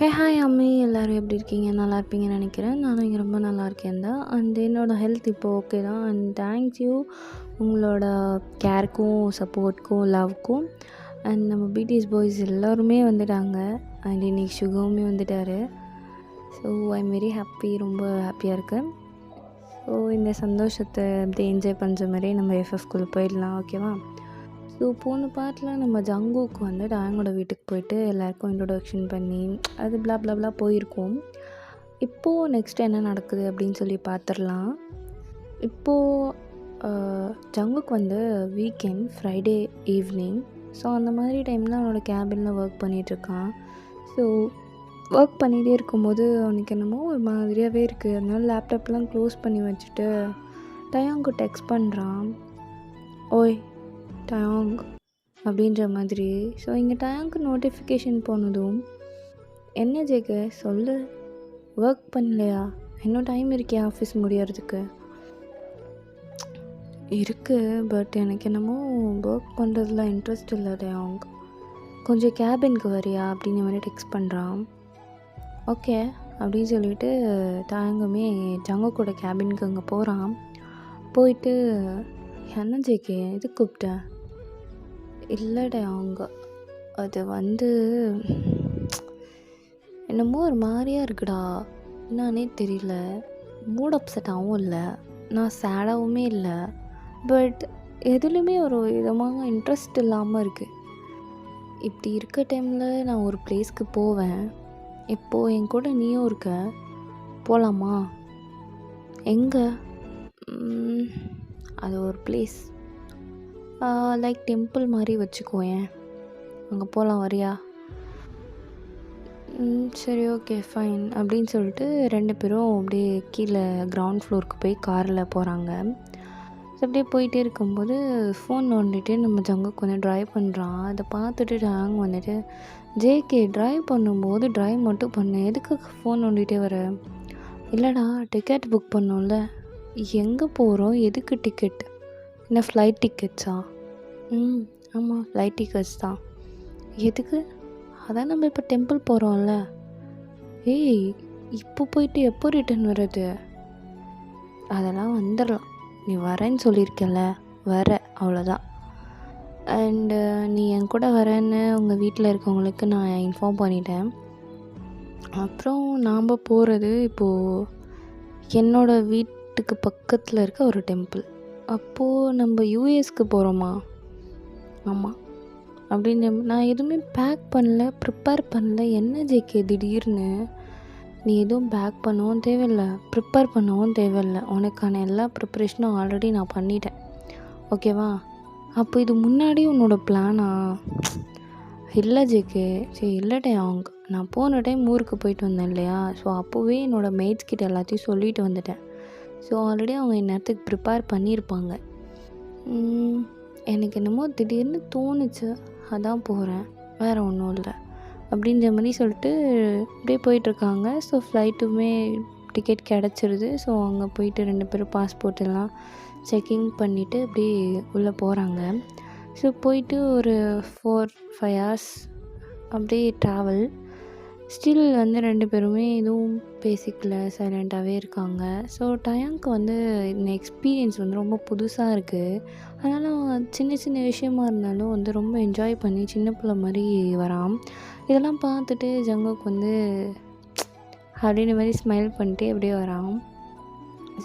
Hi அம்மி, எல்லோரும் எப்படி இருக்கீங்க? நல்லா இருப்பீங்கன்னு நினைக்கிறேன். நானும் இங்கே ரொம்ப நல்லா இருக்கேன் தான். அண்ட் என்னோடய ஹெல்த் இப்போ ஓகே தான். அண்ட் தேங்க்ஸ் யூ உங்களோட கேருக்கும், சப்போர்ட்க்கும், லவ்க்கும். அண்ட் நம்ம பிடிஎஸ் பாய்ஸ் எல்லோருமே வந்துட்டாங்க. அண்ட் இன்றைக்கி சுகமுமே வந்துட்டார். So I am very happy, ரொம்ப ஹாப்பியாக இருக்கேன். ஸோ இந்த சந்தோஷத்தை அப்படியே என்ஜாய் பண்ணுற மாதிரி நம்ம எஃப்எஃப்குள்ளே போயிடலாம், ஓகேவா? ஸோ போன பார்ட்டில் நம்ம ஜங்குக்கு வந்து டயாங்கோட வீட்டுக்கு போயிட்டு எல்லாேருக்கும் இன்ட்ரொடக்ஷன் பண்ணி அது பிளா போயிருக்கோம். இப்போது நெக்ஸ்ட் என்ன நடக்குது அப்படின்னு சொல்லி பார்த்துடலாம். இப்போது ஜங்குக்கு வந்து வீக்கெண்ட் ஃப்ரைடே ஈவினிங். ஸோ அந்த மாதிரி டைமில் அவனோட கேபினில் ஒர்க் பண்ணிகிட்ருக்கான். ஸோ ஒர்க் பண்ணிகிட்டே இருக்கும்போது அவனுக்கு என்னமோ ஒரு மாதிரியாகவே இருக்குது. அதனால லேப்டாப்லாம் க்ளோஸ் பண்ணி வச்சுட்டு டயாங்கு டெக்ஸ்ட் பண்ணுறான். ஓய் டயாங் அப்படின்ற மாதிரி. ஸோ இங்கே டயாங்க்கு நோட்டிஃபிகேஷன் போனதும், என்ன ஜேக்கு சொல்லு, ஒர்க் பண்ணலையா? இன்னும் டைம் இருக்கே ஆஃபீஸ் முடியறதுக்கு? இருக்குது, பட் எனக்கு என்னமோ ஒர்க் பண்ணுறதுல இன்ட்ரெஸ்ட் இல்லை டயாங். கொஞ்சம் கேபினுக்கு வரியா அப்படிங்கிற மாதிரி டெக்ஸ்ட் பண்ணுறான். ஓகே அப்படின்னு சொல்லிவிட்டு டயாங்குமே ஜங்கு கூட கேபினுக்கு அங்கே போகிறான். போயிட்டு என்ன ஜேக்கே இது கூப்பிட்டேன்? இல்லைடா அவங்க அது வந்து என்னமோ ஒரு மாதிரியாக இருக்குடா, என்னானே தெரியல. மூட் அப்செட்டாகவும் இல்லை, நான் சேடாகவுமே இல்லை, பட் எதுலேயுமே ஒரு விதமாக இன்ட்ரெஸ்ட் இல்லாமல் இருக்குது. இப்படி இருக்க டைமில் நான் ஒரு பிளேஸ்க்கு போவேன். இப்போது என் கூட நீயும் இருக்க, போகலாமா? எங்கே? அது ஒரு பிளேஸ் லைக் டெம்பிள் மாதிரி வச்சுக்கோயேன், அங்கே போகலாம், வரியா? சரி ஓகே ஃபைன் அப்படின்னு சொல்லிட்டு 2 பேரும் அப்படியே கீழே கிரவுண்ட் ஃப்ளோருக்கு போய் காரில் போகிறாங்க. ஸோ அப்படியே போயிட்டே இருக்கும்போது ஃபோன் நோண்டிட்டு நம்ம ஜங்குக்கு வந்து ட்ரைவ் பண்ணுறான். அதை பார்த்துட்டு ஜாங் வந்துட்டு, ஜேகே ட்ரைவ் பண்ணும்போது ட்ரைவ் மட்டும் பண்ணு, எதுக்கு ஃபோன் நோண்டிகிட்டே வர? இல்லைடா டிக்கெட் புக் பண்ணோம்ல. எங்கே போகிறோம்? எதுக்கு டிக்கெட்? என்ன ஃப்ளைட் டிக்கெட்ஸா? ஆமாம் ஃப்ளைட் டிக்கெட்ஸ் தான். எதுக்கு? அதான் நம்ம இப்போ டெம்பிள் போகிறோம்ல. ஏய் இப்போ போயிட்டு எப்போ ரிட்டர்ன் வர்றது? அதெல்லாம் வந்துடலாம், நீ வரேன்னு சொல்லியிருக்கல, வர அவ்வளோதான். அண்டு நீ என் கூட வரேன்னு உங்கள் வீட்டில் இருக்கவங்களுக்கு நான் இன்ஃபார்ம் பண்ணிட்டேன். அப்புறம் நாம் போகிறது இப்போது என்னோடய வீட்டுக்கு பக்கத்தில் இருக்க ஒரு டெம்பிள். அப்போது நம்ம யூஎஸ்க்கு போகிறோமா? ஆமாம் அப்படின்னு. நான் எதுவுமே பேக் பண்ணல, ப்ரிப்பேர் பண்ணல. என்ன ஜேகே திடீர்னு? நீ எதுவும் பேக் பண்ணவும் தேவையில்லை, ப்ரிப்பேர் பண்ணவும் தேவையில்லை. உனக்கான எல்லா ப்ரிப்பரேஷனும் ஆல்ரெடி நான் பண்ணிட்டேன், ஓகேவா? அப்போ இது முன்னாடி உன்னோட பிளானா? இல்லை ஜேகே. சரி இல்லட்டே அவங்க நான் போன டைம் ஊருக்கு போயிட்டு வந்தேன் இல்லையா? ஸோ அப்போவே என்னோடய மேட்ஸ் கிட்ட எல்லாத்தையும் சொல்லிட்டு வந்துட்டேன். ஸோ ஆல்ரெடி அவங்க இந்நேரத்துக்கு ப்ரிப்பேர் பண்ணியிருப்பாங்க. எனக்கு என்னமோ திடீர்னு தோணுச்சு, அதான் போகிறேன், வேறு ஒன்றும் இல்லை அப்படின்ற மாதிரி சொல்லிட்டு அப்படியே போயிட்டுருக்காங்க. ஸோ ஃப்ளைட்டுமே டிக்கெட் கிடச்சிருது. ஸோ அங்கே போயிட்டு 2 பேரும் பாஸ்போர்ட் எல்லாம் செக்கிங் பண்ணிவிட்டு அப்படியே உள்ளே போகிறாங்க. ஸோ போயிட்டு ஒரு 4-5 ஹவர்ஸ் அப்படியே ட்ராவல். ஸ்டில் வந்து 2 பேருமே எதுவும் பேசிக்கல, சைலண்ட்டாகவே இருக்காங்க. ஸோ டயாங்க்கு வந்து இந்த எக்ஸ்பீரியன்ஸ் வந்து ரொம்ப புதுசாக இருக்குது. அதனால் சின்ன சின்ன விஷயமா இருந்தாலும் வந்து ரொம்ப என்ஜாய் பண்ணி சின்ன பிள்ளை மாதிரி வரான். இதெல்லாம் பார்த்துட்டு ஜங்குக்கு வந்து அப்படின்ற மாதிரி ஸ்மைல் பண்ணிட்டே அப்படியே வரான்.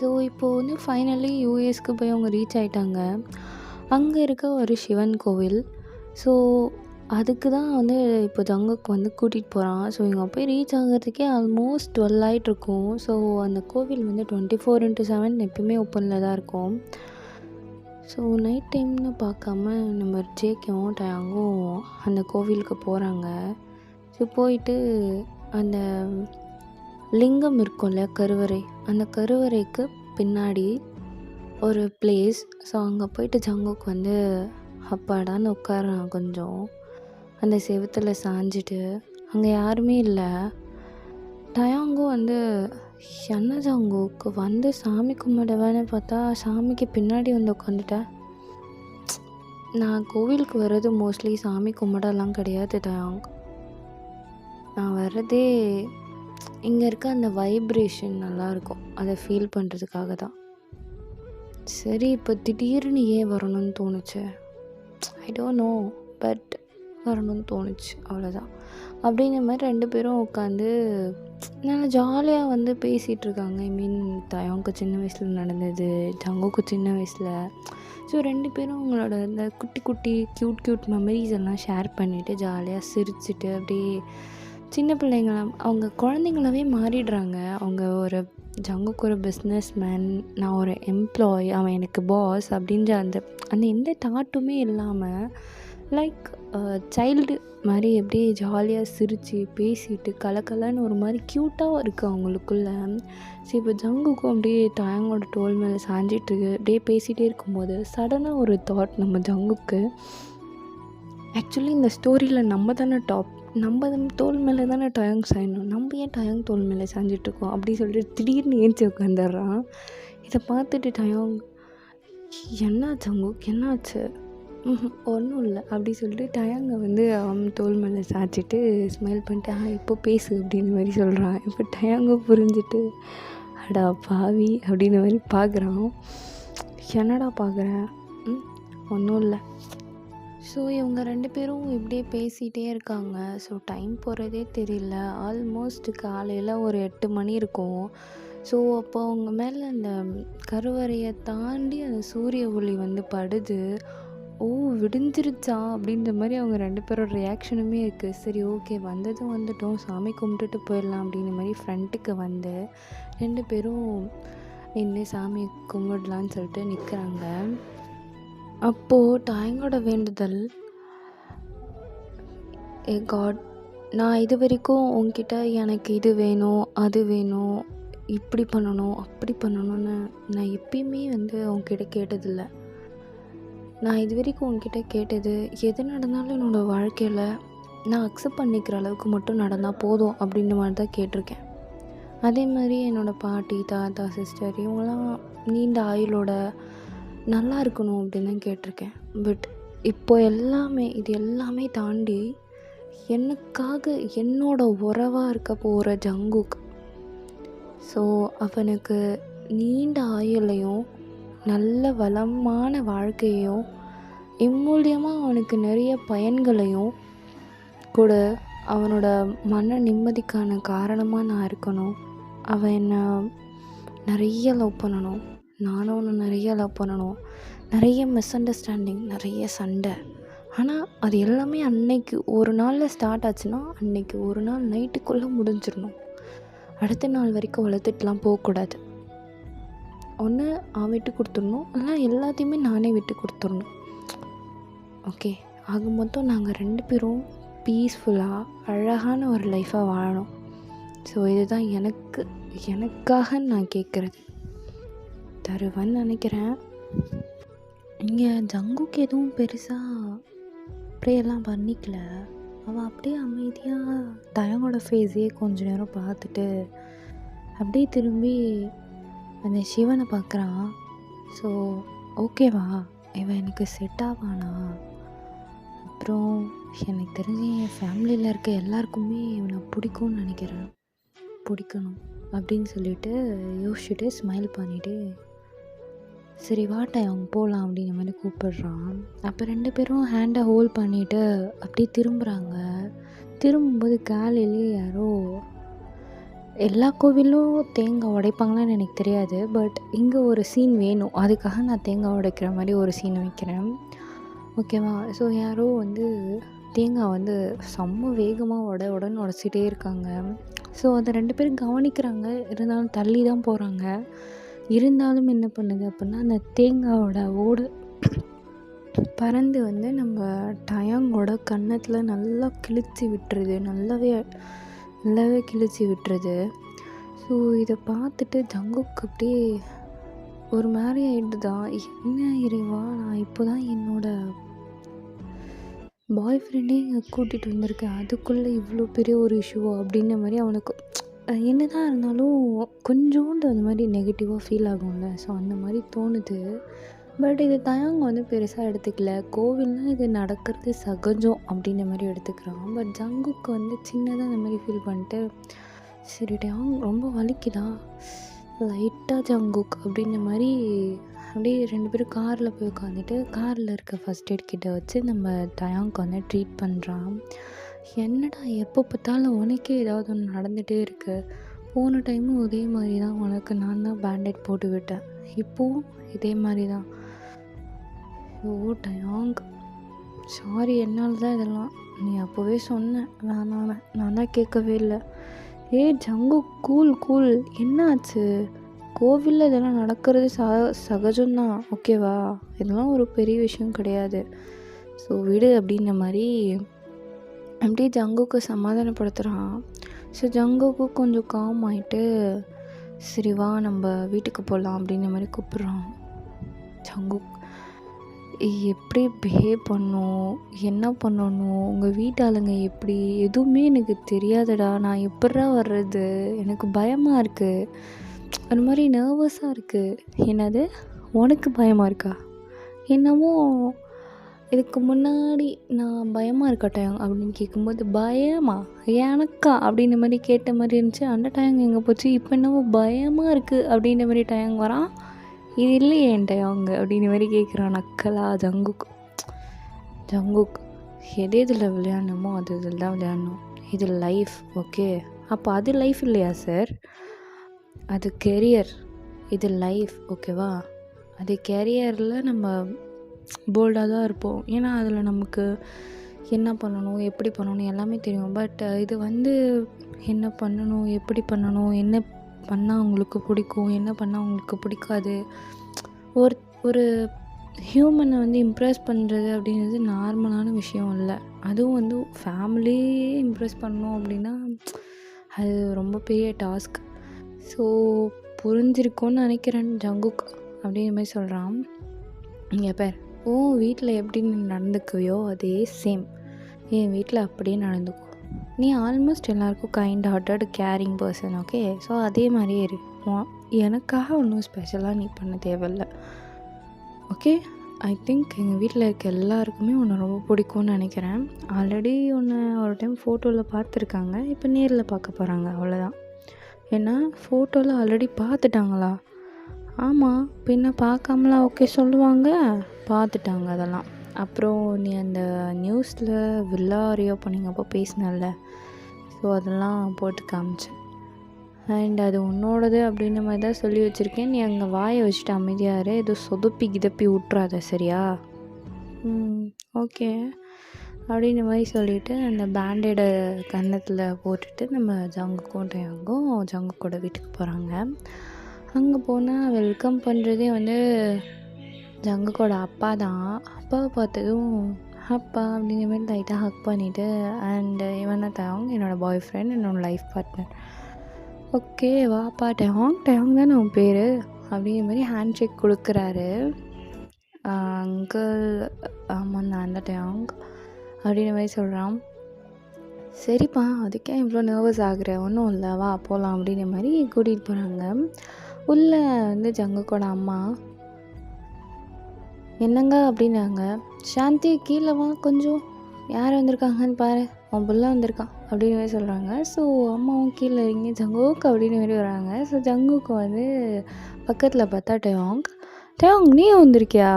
ஸோ இப்போது வந்து ஃபைனலி யூஎஸ்க்கு போய் அவங்க ரீச் ஆகிட்டாங்க. அங்கே இருக்க ஒரு சிவன் கோவில். ஸோ அதுக்கு தான் வந்து இப்போ ஜங்குக்கு வந்து கூட்டிகிட்டு போகிறான். ஸோ இங்கே போய் ரீச் ஆகிறதுக்கே ஆல்மோஸ்ட் 12 ஆகிட்ருக்கும். ஸோ அந்த கோவில் வந்து 24/7 எப்பயுமே ஓப்பனில் தான் இருக்கும். ஸோ நைட் டைம்னு பார்க்காம நம்ம ஜேகேவும் டயாங்கும் அந்த கோவிலுக்கு போகிறாங்க. ஸோ போயிட்டு அந்த லிங்கம் இருக்கும்ல, கருவறை, அந்த கருவறைக்கு பின்னாடி ஒரு பிளேஸ். ஸோ அங்கே போயிட்டு ஜங்குக்கு வந்து அப்பாடான்னு உட்காரான் கொஞ்சம் அந்த செவுத்தில் சாஞ்சிட்டு. அங்கே யாருமே இல்லை. டயாங்கும் வந்து என்ன ஜங்குக்கு வந்து சாமி கும்பிடுவேன்னு பார்த்தா சாமிக்கு பின்னாடி வந்து உட்காந்துட்டேன். நான் கோவிலுக்கு வர்றது மோஸ்ட்லி சாமி கும்பிடலாம் கிடையாது டயாங். நான் வர்றதே இங்கே இருக்க அந்த வைப்ரேஷன் நல்லாயிருக்கும், அதை ஃபீல் பண்ணுறதுக்காக தான். சரி, இப்போ திடீர்னு ஏன் வரணும்னு தோணுச்சு, ஐ டோன்ட் நோ, பட் வரணும்னு தோணுச்சு, அவ்வளோதான். அப்படிங்கிற மாதிரி 2 பேரும் உட்காந்து நல்லா ஜாலியாக வந்து பேசிகிட்ருக்காங்க. ஐ மீன் தயவுக்கு சின்ன வயசில் நடந்தது, ஜங்குக்கு சின்ன வயசில். ஸோ 2 பேரும் அவங்களோட இந்த குட்டி குட்டி க்யூட் மெமரிஸ் எல்லாம் ஷேர் பண்ணிவிட்டு ஜாலியாக சிரிச்சுட்டு அப்படியே சின்ன பிள்ளைங்களாம் அவங்க குழந்தைங்களாவே மாறிடுறாங்க. அவங்க ஒரு ஜங்குக்கு ஒரு பிஸ்னஸ் மேன், நான் ஒரு எம்ப்ளாயி, அவன் எனக்கு பாஸ் அப்படின்ற அந்த அந்த எந்த தாட்டுமே இல்லாமல் லைக் சைல்டு மாதிரி அப்படியே ஜாலியாக சிரித்து பேசிட்டு கலக்கலன்னு ஒரு மாதிரி க்யூட்டாகவும் இருக்குது அவங்களுக்குள்ள. சரி, இப்போ ஜங்குக்கும் அப்படியே தயங்கோட தோல் மேலே சாஞ்சிட்டு அப்படியே பேசிகிட்டே இருக்கும்போது சடனாக ஒரு தாட் நம்ம ஜங்குக்கு, ஆக்சுவலி இந்த ஸ்டோரியில் நம்ம தானே நம்ம தோல் மேலே தானே டயங் சாயணும், நம்ம ஏன் டயங் தோல் மேலே சாஞ்சிட்ருக்கோம் அப்படி சொல்லிட்டு திடீர்னு ஏஞ்சி உட்காந்துடுறான். இதை பார்த்துட்டு டயங், என்னாச்சு ஜங்குக், என்னாச்சு, ஒன்றும் இல்லை அப்படி சொல்லிட்டு டயங்கை வந்து அவன் தோல் மேலே சாய்ச்சிட்டு ஸ்மைல் பண்ணிட்டு இப்போ பேசு அப்படின்னு மாதிரி சொல்கிறான். இப்போ டயங்கை புரிஞ்சுட்டு அடா பாவி அப்படின்னு மாதிரி பார்க்குறான். என்னடா பார்க்குறேன், ஒன்றும் இல்லை. ஸோ இவங்க 2 பேரும் இப்படியே பேசிகிட்டே இருக்காங்க. ஸோ டைம் போகிறதே தெரியல. ஆல்மோஸ்ட் காலையில் ஒரு 8 மணி இருக்கும். ஸோ அப்போ அவங்க மேலே அந்த கருவறையை தாண்டி அந்த சூரிய ஒளி வந்து படுது. ஓ, விடிஞ்சிருச்சா அப்படின்ற மாதிரி அவங்க 2 பேரோட ரியாக்ஷனுமே இருக்குது. சரி, ஓகே, வந்துட்டோம், சாமி கும்பிட்டுட்டு போயிடலாம் அப்படின்ற மாதிரி ஃப்ரண்ட்டுக்கு வந்து 2 பேரும் நின்று சாமி கும்பிடலான்னு சொல்லிட்டு நிற்கிறாங்க. அப்போது டயங்கோட வேண்டுதல், ஏ காட், நான் இது வரைக்கும் உங்ககிட்ட எனக்கு இது வேணும், அது வேணும், இப்படி பண்ணணும், அப்படி பண்ணணும்னு நான் எப்பயுமே வந்து உங்ககிட்ட கேட்டதில்லை. நான் இது வரைக்கும் உங்ககிட்ட கேட்டது, எது நடந்தாலும் என்னோடய வாழ்க்கையில் நான் அக்செப்ட் பண்ணிக்கிற அளவுக்கு மட்டும் நடந்தால் போதும் அப்படின்ற மாதிரி தான் கேட்டிருக்கேன். அதே மாதிரி என்னோடய பாட்டி, தாத்தா, சிஸ்டர் இவங்களாம் நீண்ட ஆயுளோட நல்லா இருக்கணும் அப்படின்னு தான் கேட்டிருக்கேன். பட் இப்போ இது எல்லாமே தாண்டி எனக்காக என்னோட உறவாக இருக்க போகிற ஜங்குக், ஸோ அவனுக்கு நீண்ட ஆயுளையும் நல்ல வளமான வாழ்க்கையையும் இம்மூலியமாக அவனுக்கு நிறைய பயன்களையும் கூட, அவனோட மன நிம்மதிக்கான காரணமாக நான் இருக்கணும். அவன் என்னை நிறைய லவ் பண்ணணும், நானும் அவனை நிறைய லவ் பண்ணணும். நிறைய மிஸ் அண்டர்ஸ்டாண்டிங், நிறைய சண்டை. ஆனால் அது எல்லாமே அன்னைக்கு ஒரு நாளில் ஸ்டார்ட் ஆச்சுன்னா அன்னைக்கு ஒரு நாள் நைட்டுக்குள்ளே முடிஞ்சிடணும். அடுத்த நாள் வரைக்கும் வளர்த்துட்டுலாம் போகக்கூடாது. ஒன்று அவன் விட்டு கொடுத்துடணும், இல்லை எல்லாத்தையுமே நானே விட்டு கொடுத்துடணும். ஓகே, ஆக மொத்தம் நாங்கள் 2 பேரும் பீஸ்ஃபுல்லாக அழகான ஒரு லைஃப்பாக வாழணும். ஸோ இதுதான் எனக்காக நான் கேட்குறது. தருவேன்னு நினைக்கிறேன். இங்கே ஜங்குக்கு எதுவும் பெருசாக ப்ரேயெல்லாம் பண்ணிக்கல. அவன் அப்படியே அமைதியாக தயங்கோட ஃபேஸையே கொஞ்ச நேரம் பார்த்துட்டு அப்படியே திரும்பி அந்த சிவனை பார்க்குறான். ஸோ ஓகேவா, இவன் எனக்கு செட் ஆவானா, அப்புறம் எனக்கு தெரிஞ்சு என் ஃபேமிலியில் இருக்க எல்லாருக்குமே இவனை பிடிக்கும்னு நினைக்கிறேன், பிடிக்கணும் அப்படின்னு சொல்லிட்டு யோசிச்சுட்டு ஸ்மைல் பண்ணிவிட்டு சரி வாட்டை அவங்க போகலாம் அப்படிங்கிற மாதிரி கூப்பிடுறான். அப்போ 2 பேரும் ஹேண்டை ஹோல்ட் பண்ணிவிட்டு அப்படியே திரும்புகிறாங்க. திரும்பும்போது காலையிலே யாரோ, எல்லா கோவிலும் தேங்காய் உடைப்பாங்களான்னு எனக்கு தெரியாது, பட் இங்கே ஒரு சீன் வேணும், அதுக்காக நான் தேங்காய் உடைக்கிற மாதிரி ஒரு சீன் வைக்கிறேன், ஓகேவா? ஸோ யாரோ வந்து தேங்காய் வந்து செம்ம வேகமாக உடனே உடச்சிட்டே இருக்காங்க. ஸோ அதை 2 பேரும் கவனிக்கிறாங்க, இருந்தாலும் தள்ளி தான் போகிறாங்க. இருந்தாலும் என்ன பண்ணுது அப்படின்னா, அந்த தேங்காயோட ஓடு பறந்து வந்து நம்ம டயங்கோட கன்னத்தில் நல்லா கிழிச்சி விட்டுருது, நல்லாவே கிழிச்சி விட்டுருது. ஸோ இதை பார்த்துட்டு ஜங்குக்கு அப்படியே ஒரு மாதிரி ஆகிடுதான். என்ன இறைவா, நான் இப்போ தான் என்னோடய பாய் ஃப்ரெண்டே இங்கே கூட்டிகிட்டு வந்திருக்கேன், அதுக்குள்ளே இவ்வளோ பெரிய ஒரு இஷ்யூவா அப்படின்ற மாதிரி அவனுக்கு என்ன தான் இருந்தாலும் கொஞ்சோண்டு அந்த மாதிரி நெகட்டிவாக ஃபீல் ஆகும்ல. ஸோ அந்த மாதிரி தோணுது. பட் இது தயாங் வந்து பெருசாக எடுத்துக்கல. கோவில்னா இது நடக்கிறது சகஜம் அப்படின்ற மாதிரி எடுத்துக்கிறான். பட் ஜங்குக்கு வந்து சின்னதாக அந்த மாதிரி ஃபீல் பண்ணிட்டு, சரி டயாங் ரொம்ப வலிக்குதா, லைட்டாக ஜங்குக் அப்படின்ற மாதிரி அப்படியே 2 பேரும் காரில் போய் உட்காந்துட்டு காரில் இருக்க ஃபஸ்ட் எய்ட் கிட்ட வச்சு நம்ம தயாங்க்கு வந்து ட்ரீட் பண்ணுறான். என்னடா எப்போ பார்த்தாலும் உனக்கே ஏதாவது ஒன்று நடந்துகிட்டே இருக்கு, போன டைமும் இதே மாதிரி தான், உனக்கு நான் தான் பேண்டேட் போட்டு விட்டேன், இப்போவும் இதே மாதிரி தான். ஓ டயாங், சாரி, என்னால் தான் இதெல்லாம், நீ அப்போவே சொன்ன வேணான்னு, நான் தான் கேட்கவே இல்லை. ஜங்கு கூல் கூல், என்ன ஆச்சு? கோவிலில் இதெல்லாம் நடக்கிறது சகஜம்தான், ஓகேவா? இதெல்லாம் ஒரு பெரிய விஷயம் கிடையாது, ஸோ விடு அப்படின்ற மாதிரி அப்படியே ஜங்குக்கு சமாதானப்படுத்துகிறான். ஸோ ஜங்குக்கு கொஞ்சம் காம் ஆகிட்டு, சரி வா நம்ம வீட்டுக்கு போகலாம் அப்படின்ற மாதிரி கூப்பிட்றான். ஜங்குக் எப்படி பிஹேவ் பண்ணணும், என்ன பண்ணணும், உங்கள் வீட்டாளுங்க எப்படி, எதுவுமே எனக்கு தெரியாதுடா, நான் எப்பட்றா வர்றது, எனக்கு பயமாக இருக்குது, ஒரு மாதிரி நர்வஸாக இருக்குது. என்னது, உனக்கு பயமாக இருக்கா? என்னமோ இதுக்கு முன்னாடி நான் பயமாக இருக்கா டயாங் அப்படின்னு கேட்கும்போது, பயமா எனக்கா அப்படின்ற மாதிரி கேட்ட மாதிரி இருந்துச்சு. அந்த டயாங் எங்கே போச்சு, இப்போ என்னமோ பயமாக இருக்குது அப்படின்ற மாதிரி டயாங் வரான். இது இல்லையே என் டயாங் அப்படின்ற மாதிரி கேட்குறான் நக்கலா ஜங்குக். ஜங்குக், எது இதில் விளையாடணுமோ அது இதில் தான் விளையாடணும், இது லைஃப், ஓகே? அப்போ அது லைஃப் இல்லையா சார்? அது கெரியர், இது லைஃப், ஓகேவா? அது கெரியரில் நம்ம போல்டாக தான் இருப்போம், ஏன்னா அதில் நமக்கு என்ன பண்ணணும் எப்படி பண்ணணும் எல்லாமே தெரியும். பட் இது வந்து என்ன பண்ணணும் எப்படி பண்ணணும், என்ன பண்ணால் அவங்களுக்கு பிடிக்கும், என்ன பண்ணால் அவங்களுக்கு பிடிக்காது, ஒரு ஹியூமனை வந்து இம்ப்ரெஸ் பண்ணுறது அப்படிங்கிறது நார்மலான விஷயம் இல்லை. அதுவும் வந்து ஃபேமிலியே இம்ப்ரெஸ் பண்ணணும் அப்படின்னா அது ரொம்ப பெரிய டாஸ்க். ஸோ புரிஞ்சிருக்கோன்னு நினைக்கிறேன் ஜங்குக் அப்படிங்கிற மாதிரி சொல்கிறான். இங்கே பேர் வீட்டில் எப்படி நீ நடந்துக்குவியோ அதே சேம் என் வீட்டில் அப்படியே நடந்துக்கோ. நீ ஆல்மோஸ்ட் எல்லாருக்கும் kind hearted carrying person, okay? So அதே மாதிரியே இரு. எனக்காக ஒன்றும் ஸ்பெஷலாக நீ பண்ண தேவையில்லை, ஓகே? ஐ திங்க் எங்கள் வீட்டில் இருக்க எல்லாருக்குமே உன்னை ரொம்ப பிடிக்கும்னு நினைக்கிறேன். ஆல்ரெடி ஒன்று ஒரு டைம் ஃபோட்டோவில் பார்த்துருக்காங்க, இப்போ நேரில் பார்க்க போகிறாங்க, அவ்வளோதான். ஏன்னா ஃபோட்டோவில் ஆல்ரெடி பார்த்துட்டாங்களா? ஆமாம், பின்ன பார்க்காமலா ஓகே சொல்லுவாங்க, பார்த்துட்டாங்க அதெல்லாம். அப்புறம் நீ அந்த நியூஸில் வில்லா ரியோ பண்ணிங்கப்போ பேசினல்ல, ஸோ அதெல்லாம் போட்டு காமிச்சேன். அண்ட் அது உன்னோடது அப்படின்ற மாதிரி தான் சொல்லி வச்சுருக்கேன். நீ அங்கே வாயை வச்சுட்டு அமைதியாரு, ஏதோ சொதுப்பி கிதப்பி விட்றாத, சரியா? ஓகே அப்படின்ற மாதிரி சொல்லிவிட்டு அந்த பேண்டேடை கன்னத்தில் போட்டுட்டு நம்ம ஜங்குக்கும் டயாங்கும் ஜங்குக்கோட வீட்டுக்கு போகிறாங்க. அங்கே போனால் வெல்கம் பண்ணுறதே வந்து ஜங்குக்கோட அப்பா தான். அப்பாவை பார்த்ததும் அப்பா அப்படிங்கிற மாதிரி லைட்டாக ஹக் பண்ணிவிட்டு, அண்ட் இவன் தான் டயாங், என்னோடய பாய் ஃப்ரெண்ட், என்னோடய லைஃப் பார்ட்னர். ஓகே வாப்பா டயாங், டயாங் தானே உன் பேர் அப்படிங்கிற மாதிரி ஹேண்ட் ஷேக் கொடுக்குறாரு. அங்கிள், ஆமாம் நான் தான் டயாங் அப்படின்ற மாதிரி சொல்கிறான். சரிப்பா, அதுக்கே இவ்வளோ நர்வஸ் ஆகுற, ஒன்றும் இல்லை வா போகலாம் அப்படின்ற மாதிரி கூட்டிகிட்டு போகிறாங்க. உள்ளே வந்து ஜங்குக்கோட அம்மா, என்னங்க அப்படின்னாங்க. சாந்தி கீழே வா கொஞ்சம், யார் வந்திருக்காங்கன்னு பாரு, அவன் புள்ள வந்திருக்கான் அப்படின்னு மாதிரி சொல்கிறாங்க. ஸோ அம்மாவும் கீழே இறங்கி ஜங்குக் அப்படின்னு மாதிரி வராங்க. ஸோ ஜங்குக்கு வந்து பக்கத்தில் பார்த்தா டயாங், டயாங் நீ வந்திருக்கியா,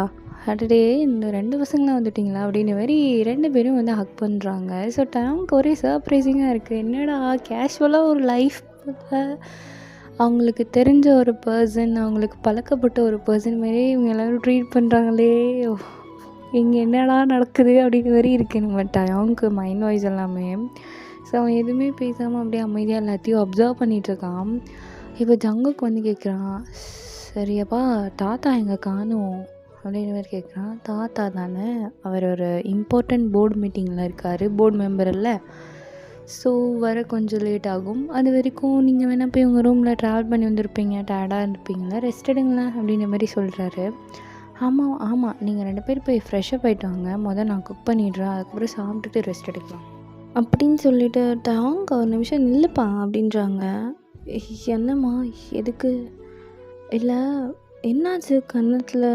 அடடே இந்த 2 பசங்களாம் வந்துட்டிங்களா அப்படின்னு மாதிரி 2 பேரும் வந்து ஹக் பண்ணுறாங்க. ஸோ டயாங்க்கு ஒரே சர்ப்ரைசிங்காக இருக்குது. என்னடா கேஷுவலாக ஒரு லைஃப் அவங்களுக்கு தெரிஞ்ச ஒரு பர்சன், அவங்களுக்கு பழக்கப்பட்ட ஒரு பர்சன் மாதிரி இவங்க எல்லோரும் ட்ரீட் பண்ணுறாங்களே, இங்கே என்னடா நடக்குது அப்படிங்கிற மாதிரி இருக்குது நம்ம டயாங்க்கு மைண்ட் வாய்ஸ் எல்லாமே. ஸோ அவன் எதுவுமே பேசாமல் அப்படியே அமைதியாக எல்லாத்தையும் அப்சர்வ் பண்ணிகிட்ருக்கான். இப்போ ஜங்குக்கு வந்து கேட்குறான், சரியாப்பா தாத்தா எங்கே காணும் அப்படின்ற மாதிரி கேட்குறான். தாத்தா தானே, அவர் ஒரு இம்பார்ட்டண்ட் போர்டு மீட்டிங்கில் இருக்கார், போர்டு மெம்பர் இல்லை, ஸோ வர கொஞ்சம் லேட் ஆகும், அது வரைக்கும் நீங்கள் வேணால் போய் உங்கள் ரூமில் ட்ராவல் பண்ணி வந்திருப்பீங்க, டயர்டாக இருந்திருப்பீங்களா, ரெஸ்ட் எடுங்களேன் அப்படின்ற மாதிரி சொல்கிறாரு. ஆமாம் ஆமாம், நீங்கள் 2 பேர் போய் ஃப்ரெஷ்ஷப் ஆகிட்டு வாங்க, நான் குக் பண்ணிடுறேன், அதுக்கப்புறம் சாப்பிட்டுட்டு ரெஸ்ட் எடுக்கலாம் அப்படின்னு சொல்லிவிட்டு டயாங் ஒரு நிமிஷம் நில்லுப்பா அப்படின்றாங்க. என்னம்மா எதுக்கு? இல்லை என்னாச்சு கன்னத்தில்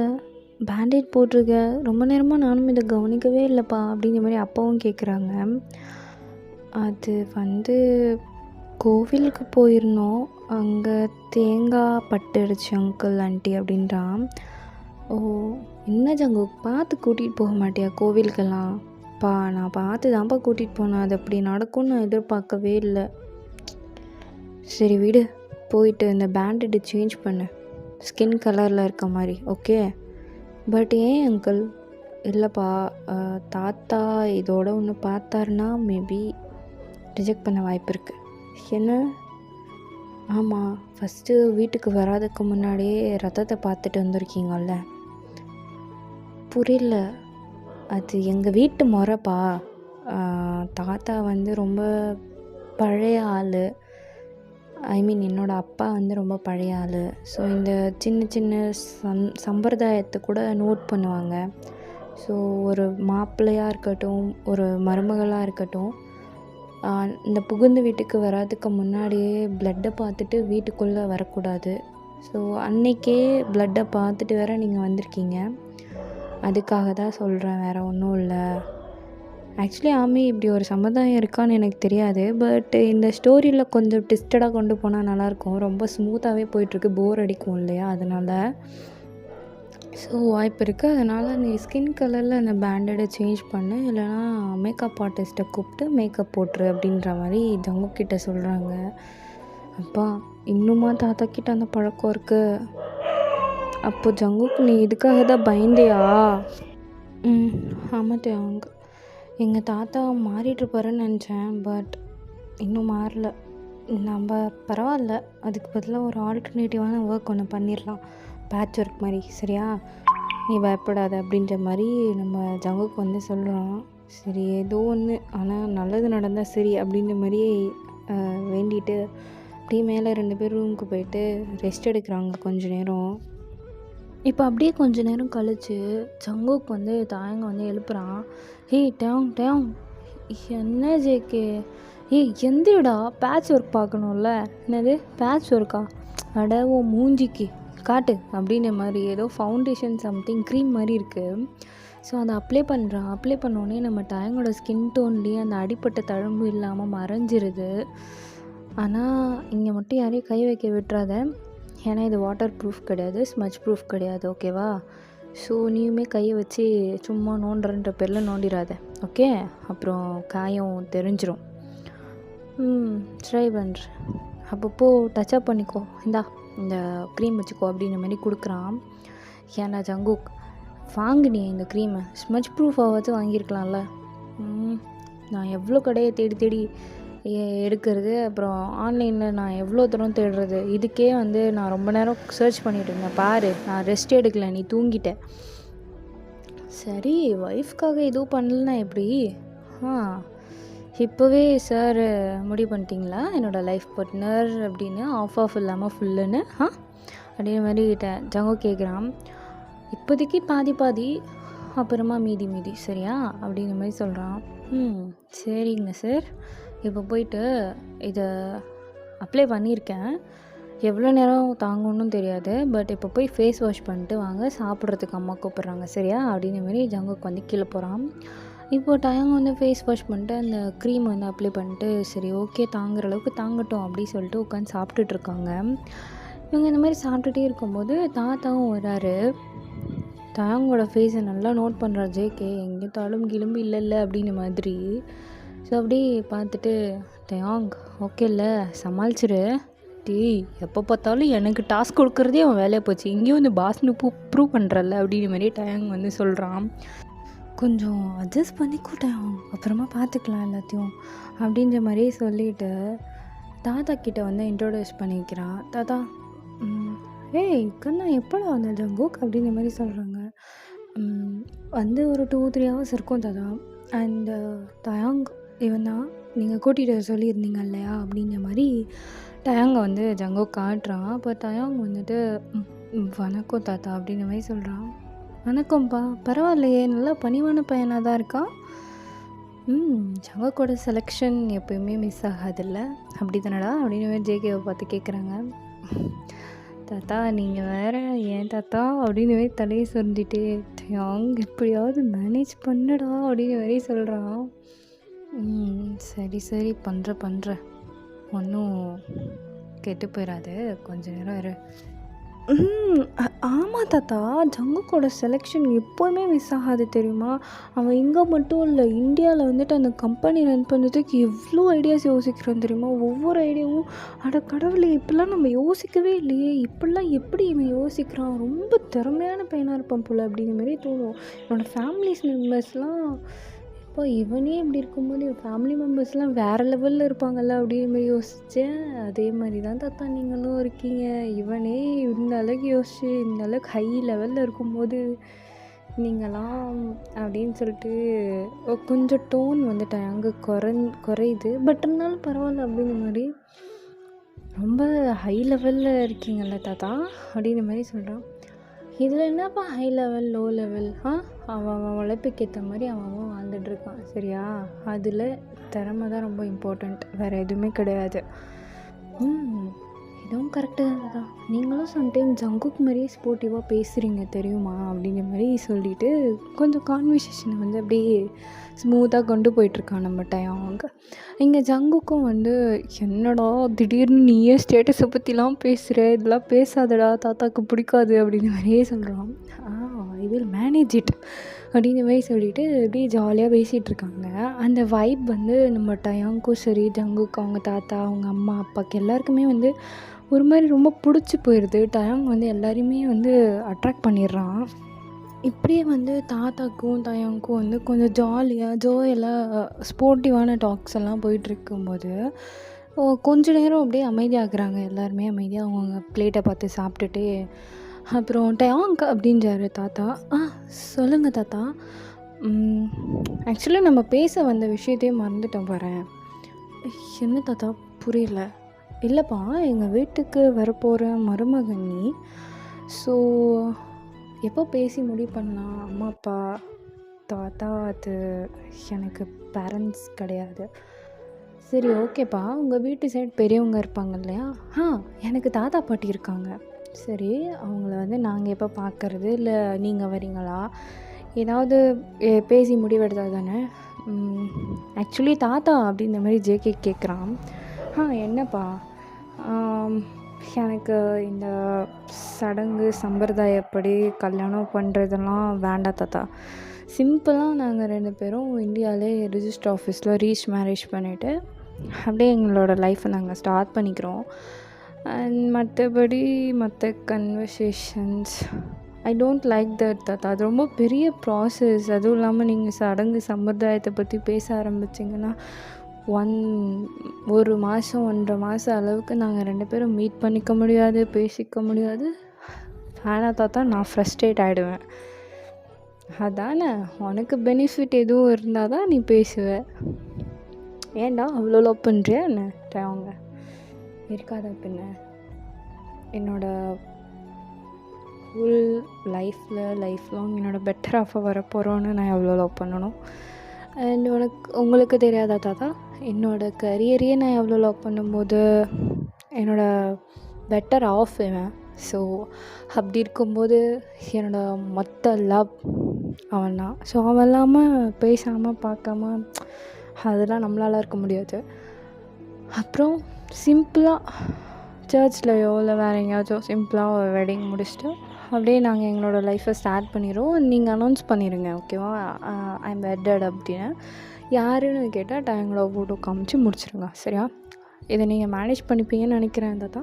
பேண்டேட் போட்டிருக்க, ரொம்ப நேரமாக நானும் இதை கவனிக்கவே இல்லைப்பா அப்படிங்கிற மாதிரி அப்பாவும் கேட்குறாங்க. அது வந்து கோவிலுக்கு போயிருந்தோம், அங்கே தேங்காய் பட்டுடுச்சு அங்கிள் ஆண்டி அப்படின்றான். ஓ, என்ன ஜங்கு பார்த்து கூட்டிகிட்டு போக மாட்டியா கோவிலுக்கெல்லாம்? பா, நான் பார்த்து தான்ப்பா கூட்டிகிட்டு போனேன், அது அப்படி நடக்கும்னு நான் எதிர்பார்க்கவே இல்லை. சரி விடு, போயிட்டு இந்த பேண்டேடு சேஞ்ச் பண்ணு, ஸ்கின் கலரில் இருக்க மாதிரி, ஓகே? பட் ஏன் அங்கிள்? இல்லைப்பா, தாத்தா இதோட ஒன்று பார்த்தாருன்னா மேபி ரிஜெக்ட் பண்ண வாய்ப்பு இருக்குது. என்ன? ஆமாம், ஃபஸ்ட்டு வீட்டுக்கு வராதுக்கு முன்னாடியே ரத்தத்தை பார்த்துட்டு வந்திருக்கீங்கல்ல. புரியல. அது எங்கள் வீட்டு முறைப்பா. தாத்தா வந்து ரொம்ப பழைய ஆள், ஐ மீன் என்னோடய அப்பா வந்து ரொம்ப பழைய ஆள். ஸோ இந்த சின்ன சின்ன சம்பிரதாயத்தை கூட நோட் பண்ணுவாங்க. ஸோ ஒரு மாப்பிள்ளையாக இருக்கட்டும், ஒரு மருமகளாக இருக்கட்டும், இந்த புகுந்த வீட்டுக்கு வராதுக்கு முன்னாடியே ப்ளட்டை பார்த்துட்டு வீட்டுக்குள்ளே வரக்கூடாது. ஸோ அன்றைக்கே ப்ளட்டை பார்த்துட்டு வேற நீங்கள் வந்திருக்கீங்க, அதுக்காக தான் சொல்கிறேன், வேறு ஒன்றும் இல்லை. ஆக்சுவலி ஆமி இப்படி ஒரு சமுதாயம் இருக்கான்னு எனக்கு தெரியாது. பட் இந்த ஸ்டோரியில் கொஞ்சம் ட்விஸ்டடாக கொண்டு போனால் நல்லாயிருக்கும். ரொம்ப ஸ்மூத்தாகவே போயிட்டுருக்கு, போர் அடிக்கும் இல்லையா, அதனால். ஸோ வாய்ப்பு இருக்குது. அதனால் நீ ஸ்கின் கலரில் அந்த பேண்டேடை சேஞ்ச் பண்ணு, இல்லைனா மேக்கப் ஆர்டிஸ்ட்டை கூப்பிட்டு மேக்கப் போட்டுரு அப்படின்ற மாதிரி ஜங்குக்கிட்ட சொல்கிறாங்க. அப்பா, இன்னுமா தாத்தா கிட்ட அந்த பழக்கம் இருக்குது? அப்போ ஜங்குக்கு நீ இதுக்காக தான் பயந்தியா? ஆமாம் தேவாங்க, எங்கள் தாத்தா மாறிட்டுருப்பாருன்னு நினச்சேன், பட் இன்னும் மாறல. நம்ம பரவாயில்ல, அதுக்கு பதிலாக ஒரு ஆல்டர்னேட்டிவான ஒர்க் ஒன்று பண்ணிடலாம், பேட்ச் ஒர்க் மாதிரி, சரியா? நீ பயப்படாத அப்படின்ற மாதிரி நம்ம ஜங்குக்கு வந்து சொல்கிறோம். சரி ஏதோ ஒன்று, ஆனால் நல்லது நடந்தால் சரி அப்படின்ற மாதிரி வேண்டிட்டு அப்படியே மேலே 2 பேர் ரூமுக்கு போயிட்டு ரெஸ்ட் எடுக்கிறாங்க கொஞ்ச நேரம். இப்போ அப்படியே கொஞ்ச நேரம் கழித்து ஜங்குக்கு வந்து தாயங்க வந்து எழுப்புறான். ஏய் டேங் டேங், என்ன ஜேகே, ஏய் எந்திரடா, பேட்ச் ஒர்க் பார்க்கணும்ல. என்னது பேட்ச் ஒர்க்கா? அட ஓ மூஞ்சிக்கு காட்டு அப்படின்ற மாதிரி ஏதோ ஃபவுண்டேஷன் சம்திங் க்ரீம் மாதிரி இருக்குது. ஸோ அதை அப்ளை பண்ணுறான். அப்ளை பண்ணோடனே நம்ம டயங்கோட ஸ்கின் டோன்லேயே அந்த அடிப்பட்ட தழும்பு இல்லாமல் மறைஞ்சிருது. ஆனால் இங்கே மட்டும் யாரையும் கை வைக்க விட்டுறாத, ஏன்னா இது வாட்டர் ப்ரூஃப் கிடையாது, ஸ்மச் ப்ரூஃப் கிடையாது, ஓகேவா? ஸோ நீயுமே கையை வச்சு சும்மா நோண்டுறன்ற பேரில் நோண்டிடாத, ஓகே? அப்புறம் காயம் தெரிஞ்சிடும். ட்ரை பண்ணுறேன். அப்பப்போ டச்சப் பண்ணிக்கோ, இந்த க்ரீம் வச்சுக்கோ அப்படின்ற மாதிரி கொடுக்குறான். ஏன்னா ஜங்குக், வாங்கினே இந்த க்ரீமை, ஸ்மச் ப்ரூஃபாக வாங்கியிருக்கலாம்ல. நான் எவ்வளோ கடையை தேடி தேடி எடுக்கிறது, அப்புறம் ஆன்லைனில் நான் எவ்வளோ தூரம் தேடுறது, இதுக்கே வந்து நான் ரொம்ப நேரம் சர்ச் பண்ணிட்டு இருந்தேன். பாரு, நான் ரெஸ்ட் எடுக்கலை, நீ தூங்கிட்ட. சரி, ஒய்ஃப்காக எதுவும் பண்ணலன்னா எப்படி? இப்போவே சார் முடிவு பண்ணிட்டீங்களா என்னோடய லைஃப் பார்ட்னர் அப்படின்னு, ஆஃப் இல்லாமல் ஃபுல்லுன்னு அப்படின்ற மாதிரி ஜங்கோ கேட்குறான். இப்போதைக்கு பாதி பாதி, அப்புறமா மீதி மீதி, சரியா அப்படிங்கிற மாதிரி சொல்கிறான். சரிங்க சார், இப்போ போயிட்டு இதை அப்ளை பண்ணியிருக்கேன், எவ்வளோ நேரம் தாங்கணும்னு தெரியாது, பட் இப்போ போய் ஃபேஸ் வாஷ் பண்ணிட்டு வாங்க, சாப்பிட்றதுக்கு அம்மா கூப்பிட்றாங்க, சரியா அப்படின்ற மாதிரி ஜங்குக்கு வந்து கீழே போகிறான். இப்போ டயங்க வந்து ஃபேஸ் வாஷ் பண்ணிட்டு அந்த க்ரீம் வந்து அப்ளை பண்ணிட்டு, சரி ஓகே தாங்குற அளவுக்கு தாங்கட்டும் அப்படின்னு சொல்லிட்டு உட்காந்து சாப்பிட்டுட்ருக்காங்க. இவங்க இந்த மாதிரி சாப்பிட்டுட்டே இருக்கும்போது தாத்தாவும் வராரு. டயங்கோட ஃபேஸை நல்லா நோட் பண்ணுறார் ஜேகே, எங்கேயும் தழும்பு கிளம்பு இல்லைல்ல அப்படின்ற மாதிரி. ஸோ அப்படியே பார்த்துட்டு, டயாங் ஓகே இல்லை, சமாளிச்சிரு. டேய், எப்போ பார்த்தாலும் எனக்கு டாஸ்க் கொடுக்குறதே அவன் வேலையை போச்சு, இங்கேயும் வந்து பாஸ்னு ப்ரூவ் பண்ணுறல்ல அப்படின்ற மாதிரி டயாங் வந்து சொல்கிறான். கொஞ்சம் அட்ஜஸ்ட் பண்ணிக்கூட்டேன், அப்புறமா பார்த்துக்கலாம் எல்லாத்தையும் அப்படின்ற மாதிரியே சொல்லிவிட்டு தாத்தா கிட்டே வந்து இன்ட்ரோடியூஸ் பண்ணிக்கிறான். தாத்தா, ஏய் கண்ணா எப்போடா வந்த ஜங்குக் அப்படின்ற மாதிரி சொல்கிறாங்க. வந்து ஒரு 2-3 ஹவர்ஸ் இருக்கும் தாத்தா. அண்டு டயாங் இவன் தான், நீங்கள் கூட்டிகிட்டு சொல்லியிருந்தீங்க இல்லையா அப்படின்ற மாதிரி டயாங்க வந்து ஜங்கோ காட்டுறான். அப்போ டயாங் வந்துட்டு வணக்கம் தாத்தா அப்படின்ற மாதிரி சொல்கிறான். வணக்கம்ப்பா, பரவாயில்லையே, நல்லா பணிவான பையனாக தான் இருக்கான். ஜங்கோக்கோட செலெக்ஷன் எப்போயுமே மிஸ் ஆகாதில்ல, அப்படி தானடா அப்படின்னு ஜேகேவை பார்த்து கேட்குறாங்க. தாத்தா நீங்கள் வேற ஏன் தாத்தா அப்படின்னு மாதிரி தலையை சொரிஞ்சிட்டே அவங்க எப்படியாவது மேனேஜ் பண்ணடா அப்படின்னு மாதிரி சொல்கிறான். சரி சரி பண்ணுறேன் ஒன்றும் கெட்டு போயிடாது, கொஞ்ச நேரம் இரு. ஆமாம் தாத்தா, ஜங்குக்கோட செலெக்ஷன் எப்போவுமே மிஸ் ஆகாது தெரியுமா. அவன் இங்கே மட்டும் இல்லை, இந்தியாவில் வந்துட்டு அந்த கம்பெனி ரன் பண்ணுறதுக்கு எவ்வளோ ஐடியாஸ் யோசிக்கிறான் தெரியுமா. ஒவ்வொரு ஐடியாவும் அட கடவுளே இப்படிலாம் நம்ம யோசிக்கவே இல்லையே, இப்படிலாம் எப்படி இவன் யோசிக்கிறான், ரொம்ப திறமையான பையனாக இருப்பான் போல் அப்படிங்கிற மாதிரி தோணும். என்னோடய ஃபேமிலிஸ் மெம்பர்ஸ்லாம் இப்போ இவனே இப்படி இருக்கும்போது என் ஃபேமிலி மெம்பர்ஸ்லாம் வேறு லெவலில் இருப்பாங்கள்ல அப்படிங்கிற மாதிரி யோசித்தேன். அதே மாதிரி தான் தாத்தா நீங்களும் இருக்கீங்க. இவனே இந்த அளவுக்கு யோசிச்சு இந்த அளவுக்கு ஹை லெவலில் இருக்கும்போது நீங்களாம் அப்படின்னு சொல்லிட்டு கொஞ்சம் டோன் வந்துட்டேன் அங்கே குறையுது. பட் இருந்தாலும் பரவாயில்ல அப்படிங்கிற மாதிரி, ரொம்ப ஹை லெவலில் இருக்கீங்கள்ல தாத்தா அப்படிங்கிற மாதிரி சொல்கிறான். இதில் என்னப்பா ஹை லெவல் லோ லெவல்? அவன் உழைப்புக்கு ஏற்ற மாதிரி அவன் வாழ்ந்துட்டுருக்கான் சரியா. அதில் திறமை தான் ரொம்ப இம்பார்ட்டண்ட், வேறு எதுவுமே கிடையாது. இதுவும் கரெக்டு தான். நீங்களும் சம்டைம் ஜங்குக் மாதிரியே ஸ்போர்ட்டிவாக பேசுகிறீங்க தெரியுமா அப்படிங்கிற மாதிரி சொல்லிவிட்டு கொஞ்சம் கான்வர்சேஷனை வந்து அப்படியே ஸ்மூத்தாக கொண்டு போயிட்டுருக்கான் நம்ம அவங்க. இங்கே ஜங்குக்கும் வந்து என்னடா திடீர்னு நீயே ஸ்டேட்டஸை பற்றிலாம் பேசுகிற, இதெல்லாம் பேசாதடா தாத்தாவுக்கு பிடிக்காது அப்படிங்கிற மாதிரியே சொல்கிறான். ஐ வில் மேனேஜ் இட் அப்படிங்கிற மாதிரி சொல்லிவிட்டு அப்படியே ஜாலியாக பேசிகிட்ருக்காங்க. அந்த வைப் வந்து நம்ம டயாங்க்கும் சரி, ஜங்குக்கு அவங்க தாத்தா அவங்க அம்மா அப்பாவுக்கு எல்லாருக்குமே வந்து ஒரு மாதிரி ரொம்ப பிடிச்சி போயிடுது. டயாங் வந்து எல்லாரையுமே வந்து அட்ராக்ட் பண்ணிடுறான். இப்படியே வந்து தாத்தாக்கும் டயாங்க்கும் வந்து கொஞ்சம் ஜோயெல்லாம் ஸ்போர்ட்டிவான டாக்ஸ் எல்லாம் போயிட்டுருக்கும்போது கொஞ்ச நேரம் அப்படியே அமைதியாகிறாங்க. எல்லாருமே அமைதியாக அவங்கவுங்க பிளேட்டை பார்த்து சாப்பிட்டுட்டு, அப்புறம் டயாங் அப்படின்றாரு தாத்தா. சொல்லுங்கள் தாத்தா. ஆக்சுவலி நம்ம பேச வந்த விஷயத்தையே மறந்துட்டோம் பாரேன். என்ன தாத்தா புரியல? இல்லைப்பா, எங்கள் வீட்டுக்கு வரப்போகிற மருமகன் நீ. ஸோ எப்போ பேசி முடிவு பண்ணலாம்? அம்மா அப்பா தாத்தா அது எனக்கு பேரண்ட்ஸ் கிடையாது. சரி ஓகேப்பா, உங்கள் வீட்டு சைடு பெரியவங்க இருப்பாங்க இல்லையா? எனக்கு தாத்தா பாட்டி இருக்காங்க. சரி, அவங்கள வந்து நாங்கள் எப்போ பார்க்குறது, இல்லை நீங்கள் வரீங்களா? ஏதாவது பேசி முடிவெடுத்தால் தானே. ஆக்சுவலி தாத்தா அப்படின்ற மாதிரி ஜேகே கேட்குறான். என்னப்பா, எனக்கு இந்த சடங்கு சம்பிரதாயப்படி கல்யாணம் பண்ணுறதெல்லாம் வேண்டாம் தாத்தா. சிம்பிளாக நாங்கள் 2 பேரும் இந்தியாவிலே ரிஜிஸ்டர் ஆஃபீஸில் மேரேஜ் பண்ணிவிட்டு அப்படியே எங்களோட லைஃப்பை நாங்கள் ஸ்டார்ட் பண்ணிக்கிறோம். அண்ட் மற்றபடி மற்ற conversations I don't like that தாத்தா. அது ரொம்ப பெரிய ப்ராசஸ். அதுவும் இல்லாமல் நீங்கள் சடங்கு சம்பிரதாயத்தை பற்றி பேச ஆரம்பிச்சிங்கன்னா 1 மாதம் 1.5 மாதம் அளவுக்கு நாங்கள் 2 பேரும் மீட் பண்ணிக்க முடியாது, பேசிக்க முடியாது. வேணா தாத்தா, நான் ஃப்ரஸ்ட்ரேட் ஆகிடுவேன். அதானே, உனக்கு பெனிஃபிட் எதுவும் இருந்தால் தான் நீ பேசுவ. ஏன்டா அவ்வளோ லவ் பண்ணுறியா என்ன அவங்க? இருக்காத பின்ன. என்னோடய ஃபுல் லைஃப் லாங் என்னோடய பெட்டர் ஆஃபாக வரப்போகிறோன்னு நான் எவ்வளோ லவ் பண்ணணும். அண்ட் உங்களுக்கு தெரியாதா தாத்தா, என்னோடய கரியரையே நான் எவ்வளோ லவ் பண்ணும்போது என்னோடய பெட்டர் ஆஃப் இவன். ஸோ அப்படி இருக்கும்போது என்னோடய மொத்த லவ் அவன் தான். ஸோ அவன் இல்லாமல் பேசாமல் பார்க்காம அதெல்லாம் நம்மளால் இருக்க முடியாது. அப்புறம் சிம்பிளாக சர்ச்லையோ இல்லை வேறு எங்கேயாச்சும் சிம்பிளாக வெட்டிங் முடிச்சுட்டு அப்படியே நாங்கள் எங்களோட லைஃப்பை ஸ்டார்ட் பண்ணிடுவோம். நீங்கள் அனௌன்ஸ் பண்ணிடுங்க ஓகேவா, ஐ எம் வெட்டட் அப்படின்னு. யாருன்னு கேட்டால் டயங்களோட ஃபோட்டோ காமிச்சு முடிச்சிடுங்க சரியா. இதை நீங்கள் மேனேஜ் பண்ணிப்பீங்கன்னு நினைக்கிறேன் தாத்தா.